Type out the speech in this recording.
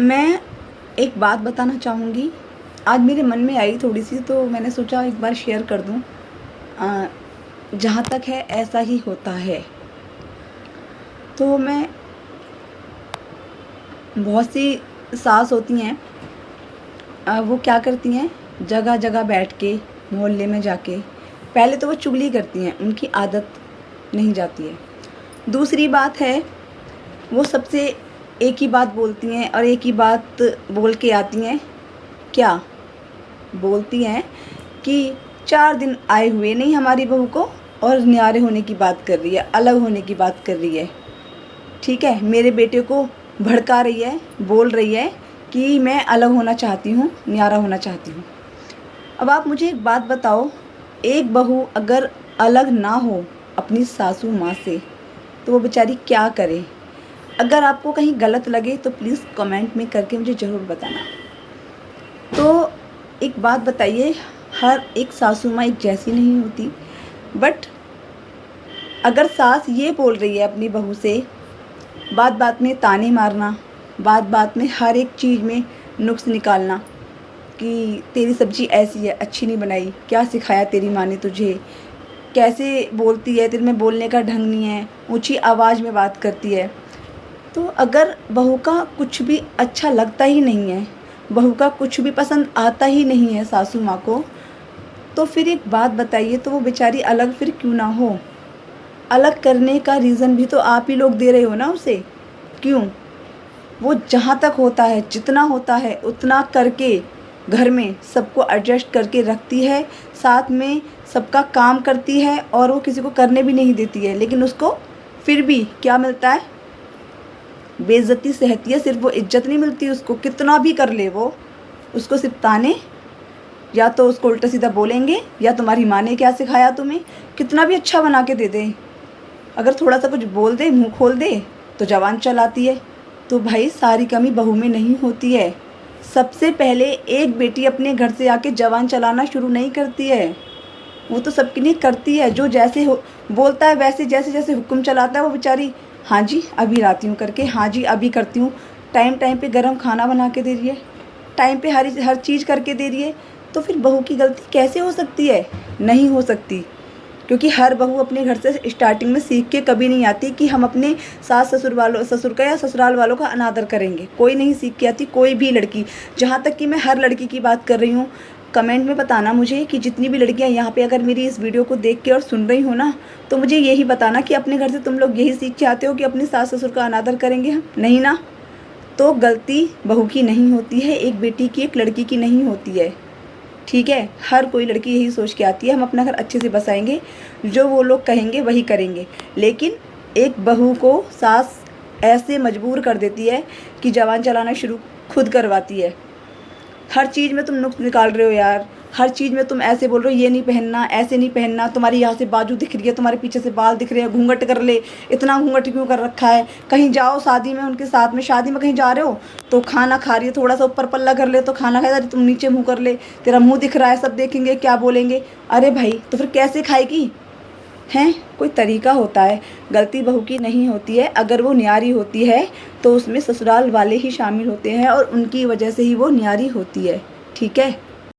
मैं एक बात बताना चाहूँगी। आज मेरे मन में आई थोड़ी सी, तो मैंने सोचा एक बार शेयर कर दूँ। जहाँ तक है ऐसा ही होता है। तो मैं बहुत सी सास होती हैं, वो क्या करती हैं, जगह जगह बैठ के मोहल्ले में जाके पहले तो वो चुगली करती हैं, उनकी आदत नहीं जाती है। दूसरी बात है, वो सबसे एक ही बात बोलती हैं और एक ही बात बोल के आती हैं। क्या बोलती हैं कि 4 दिन आए हुए नहीं हमारी बहू को, और न्यारे होने की बात कर रही है, अलग होने की बात कर रही है। ठीक है, मेरे बेटे को भड़का रही है, बोल रही है कि मैं अलग होना चाहती हूँ, न्यारा होना चाहती हूँ। अब आप मुझे एक बात बताओ, एक बहू अगर अलग ना हो अपनी सासू माँ से तो वो बेचारी क्या करे? अगर आपको कहीं गलत लगे तो प्लीज़ कमेंट में करके मुझे ज़रूर बताना। तो एक बात बताइए, हर एक सासू माँ एक जैसी नहीं होती, बट अगर सास ये बोल रही है अपनी बहू से, बात बात में ताने मारना, बात बात में हर एक चीज़ में नुक्स निकालना कि तेरी सब्ज़ी ऐसी है, अच्छी नहीं बनाई, क्या सिखाया तेरी माँ ने तुझे, कैसे बोलती है, तेरे में बोलने का ढंग नहीं है, ऊंची आवाज़ में बात करती है। तो अगर बहू का कुछ भी अच्छा लगता ही नहीं है, बहू का कुछ भी पसंद आता ही नहीं है सासू माँ को, तो फिर एक बात बताइए, तो वो बेचारी अलग फिर क्यों ना हो? अलग करने का रीज़न भी तो आप ही लोग दे रहे हो ना उसे। क्यों? वो जहाँ तक होता है, जितना होता है उतना करके घर में सबको एडजस्ट करके रखती है, साथ में सबका काम करती है, और वो किसी को करने भी नहीं देती है। लेकिन उसको फिर भी क्या मिलता है? बेइज्जती सहती है। सिर्फ वो इज्जत नहीं मिलती उसको, कितना भी कर ले वो, उसको सिर्फ ताने, या तो उसको उल्टा सीधा बोलेंगे, या तुम्हारी माँ ने क्या सिखाया तुम्हें, कितना भी अच्छा बना के दे दें, अगर थोड़ा सा कुछ बोल दे, मुंह खोल दे, तो जबान चलाती है। तो भाई सारी कमी बहू में नहीं होती है। सबसे पहले एक बेटी अपने घर से आके जबान चलाना शुरू नहीं करती है, वो तो सबके लिए करती है। जो जैसे बोलता है वैसे, जैसे जैसे हुक्म चलाता है वो बेचारी, हाँ जी अभी लाती हूँ करके, हाँ जी अभी करती हूँ। टाइम टाइम पे गरम खाना बना के दे रही है, टाइम पे हर चीज़ करके दे रही है। तो फिर बहू की गलती कैसे हो सकती है? नहीं हो सकती, क्योंकि हर बहू अपने घर से स्टार्टिंग में सीख के कभी नहीं आती कि हम अपने सास ससुर का या ससुराल वालों का अनादर करेंगे। कोई नहीं सीख के आती, कोई भी लड़की। जहाँ तक कि मैं हर लड़की की बात कर रही हूँ, कमेंट में बताना मुझे कि जितनी भी लड़कियाँ यहाँ पे अगर मेरी इस वीडियो को देख के और सुन रही हो ना, तो मुझे यही बताना कि अपने घर से तुम लोग यही सीख के आते हो कि अपने सास ससुर का अनादर करेंगे हम? नहीं ना। तो गलती बहू की नहीं होती है, एक बेटी की, एक लड़की की नहीं होती है। ठीक है, हर कोई लड़की यही सोच के आती है हम अपना घर अच्छे से बसाएंगे, जो वो लोग कहेंगे वही करेंगे। लेकिन एक बहू को सास ऐसे मजबूर कर देती है कि जबान चलाना शुरू खुद करवाती है। हर चीज़ में तुम नुक्स निकाल रहे हो यार, हर चीज़ में तुम ऐसे बोल रहे हो, ये नहीं पहनना, ऐसे नहीं पहनना, तुम्हारी यहाँ से बाजू दिख रही है, तुम्हारे पीछे से बाल दिख रहे हैं, घूंघट कर ले, इतना घूंघट क्यों कर रखा है? कहीं जाओ शादी में, उनके साथ में शादी में कहीं जा रहे हो तो खाना खा रही है, थोड़ा सा ऊपर पल्ला कर ले तो खाना खाएगा, तुम नीचे मुँह कर ले, तेरा मुँह दिख रहा है, सब देखेंगे क्या बोलेंगे। अरे भाई तो फिर कैसे खाएगी? हैं, कोई तरीका होता है। गलती बहू की नहीं होती है, अगर वो न्यारी होती है तो उसमें ससुराल वाले ही शामिल होते हैं और उनकी वजह से ही वो न्यारी होती है। ठीक है।